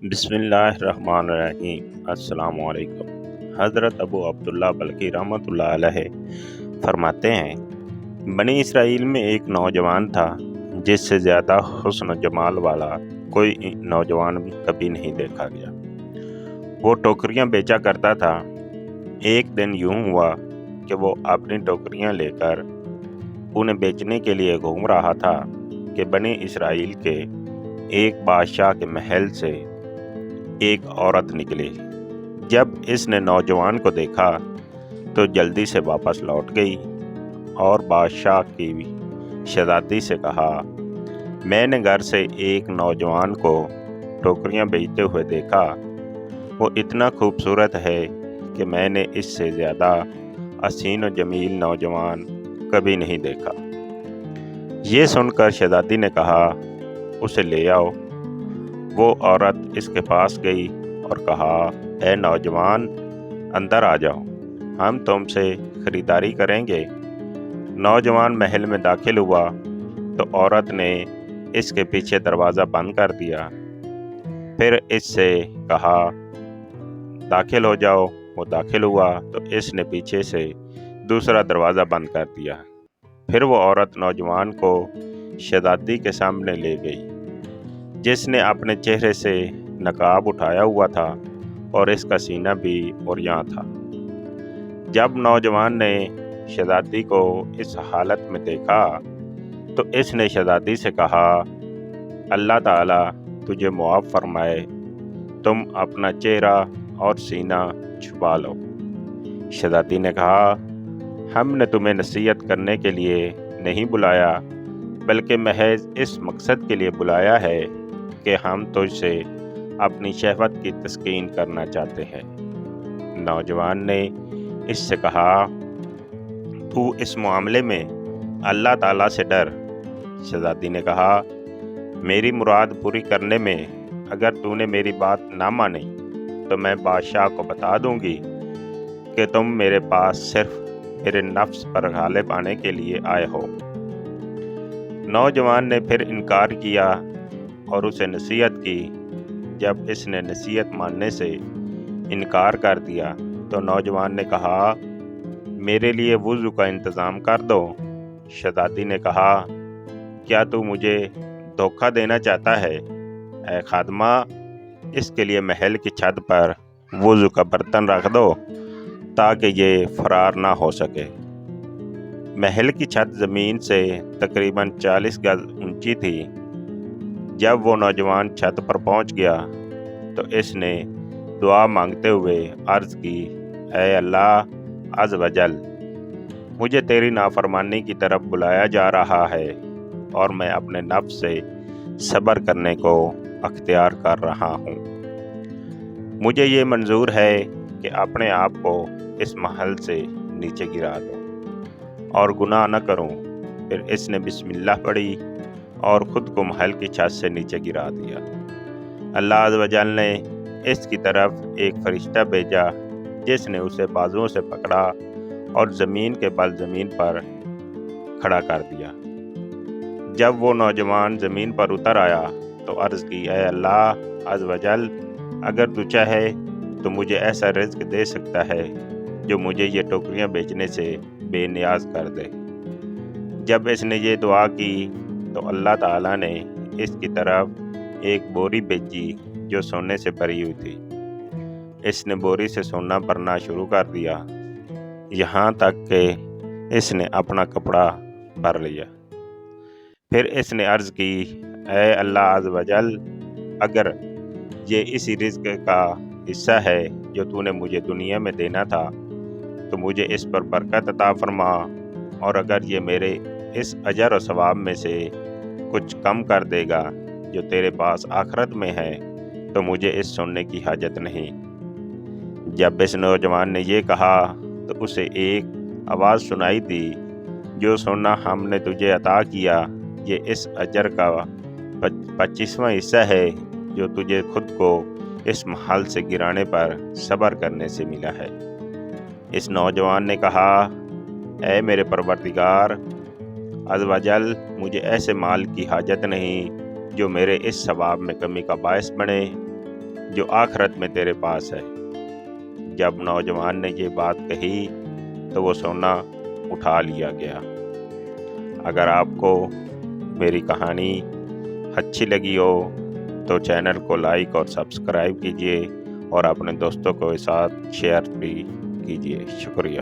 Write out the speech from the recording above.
बिस्मिल्लाहिर्रहमानिर्रहीम। अस्सलाम वालेकुम। हज़रत अबू अब्दुल्ला बल्खी रहमतुल्लाह अलैह फरमाते हैं, बनी इसराइल में एक नौजवान था जिससे ज़्यादा हुस्न जमाल वाला कोई नौजवान कभी नहीं देखा गया। वो टोकरियां बेचा करता था। एक दिन यूं हुआ कि वो अपनी टोकरियां लेकर उन्हें बेचने के लिए घूम रहा था कि बनी इसराइल के एक बादशाह के महल से एक औरत निकली। जब इसने नौजवान को देखा तो जल्दी से वापस लौट गई और बादशाह की शहजादी से कहा, मैंने घर से एक नौजवान को टोकरियां बेचते हुए देखा। वो इतना खूबसूरत है कि मैंने इससे ज़्यादा हसीन और जमील नौजवान कभी नहीं देखा। ये सुनकर शहजादी ने कहा, उसे ले आओ। वो औरत इसके पास गई और कहा, ऐ नौजवान, अंदर आ जाओ, हम तुमसे खरीदारी करेंगे। नौजवान महल में दाखिल हुआ तो औरत ने इसके पीछे दरवाज़ा बंद कर दिया। फिर इससे कहा, दाखिल हो जाओ। वो दाखिल हुआ तो इसने पीछे से दूसरा दरवाज़ा बंद कर दिया। फिर वो औरत नौजवान को शहजादी के सामने ले गई, जिसने अपने चेहरे से नकाब उठाया हुआ था और इसका सीना भी ओरियां था। जब नौजवान ने शहजादी को इस हालत में देखा तो इसने शहजादी से कहा, अल्लाह ताला तुझे मुआफ़ फरमाए, तुम अपना चेहरा और सीना छुपा लो। शहजादी ने कहा, हमने तुम्हें नसीहत करने के लिए नहीं बुलाया, बल्कि महज इस मकसद के लिए बुलाया है कि हम तुझसे अपनी शहवत की तस्कीन करना चाहते हैं। नौजवान ने इससे कहा, तू इस मामले में अल्लाह ताला से डर। शहजादी ने कहा, मेरी मुराद पूरी करने में अगर तूने मेरी बात ना मानी तो मैं बादशाह को बता दूंगी कि तुम मेरे पास सिर्फ मेरे नफ्स पर गालिब आने के लिए आए हो। नौजवान ने फिर इनकार किया और उसे नसीहत की। जब इसने नसीहत मानने से इनकार कर दिया तो नौजवान ने कहा, मेरे लिए वुज़ू का इंतज़ाम कर दो। शहजादी ने कहा, क्या तू मुझे धोखा देना चाहता है? ऐ खादमा, इसके लिए महल की छत पर वुज़ू का बर्तन रख दो ताकि ये फरार ना हो सके। महल की छत ज़मीन से तकरीबन 40 गज ऊंची थी। जब वो नौजवान छत पर पहुंच गया तो इसने दुआ मांगते हुए अर्ज़ की, ऐ अल्लाह अज़्ज़ व जल, मुझे तेरी नाफरमानी की तरफ बुलाया जा रहा है और मैं अपने नफ्स से सब्र करने को अख्तियार कर रहा हूँ। मुझे ये मंजूर है कि अपने आप को इस महल से नीचे गिरा दूँ और गुनाह न करूँ। फिर इसने बिस्मिल्लाह पढ़ी और ख़ुद को महल की छत से नीचे गिरा दिया। अल्लाह अज़्ज़ व जल ने इसकी तरफ एक फरिश्ता भेजा जिसने उसे बाजुओं से पकड़ा और ज़मीन के बल ज़मीन पर खड़ा कर दिया। जब वो नौजवान ज़मीन पर उतर आया तो अर्ज़ की, ऐ अल्लाह अज़्ज़ व जल, अगर तू चाहे तो मुझे ऐसा रिज़्क़ दे सकता है जो मुझे ये टोकरियां बेचने से बेनियाज कर दे। जब इसने ये दुआ की तो अल्लाह ताला ने इसकी तरफ एक बोरी भेजी जो सोने से भरी हुई थी। इसने बोरी से सोना भरना शुरू कर दिया, यहाँ तक कि इसने अपना कपड़ा भर लिया। फिर इसने अर्ज़ की, ऐ अल्लाह अज़्ज़ व जल, अगर ये इसी रिज़्क़ का हिस्सा है जो तूने मुझे दुनिया में देना था तो मुझे इस पर बरकत अता फरमा, और अगर ये मेरे इस अजर और सवाब में से कुछ कम कर देगा जो तेरे पास आखिरत में है तो मुझे इस सुनने की हाजत नहीं। जब इस नौजवान ने ये कहा तो उसे एक आवाज़ सुनाई दी, जो सोना हमने तुझे अता किया ये इस अजर का 25वां हिस्सा है जो तुझे खुद को इस महल से गिराने पर सब्र करने से मिला है। इस नौजवान ने कहा, ऐ मेरे परवरदिगार अज़्ज़ व जल, मुझे ऐसे माल की हाजत नहीं जो मेरे इस सवाब में कमी का बायस बने। جو آخرت میں تیرے پاس ہے۔ جب نوجوان نے یہ بات کہی تو وہ سونا اٹھا لیا گیا۔ اگر آپ کو میری کہانی اچھی لگی ہو تو چینل کو لائک اور سبسکرائب کیجیے اور اپنے دوستوں کے ساتھ شیئر بھی کیجیے۔ شکریہ۔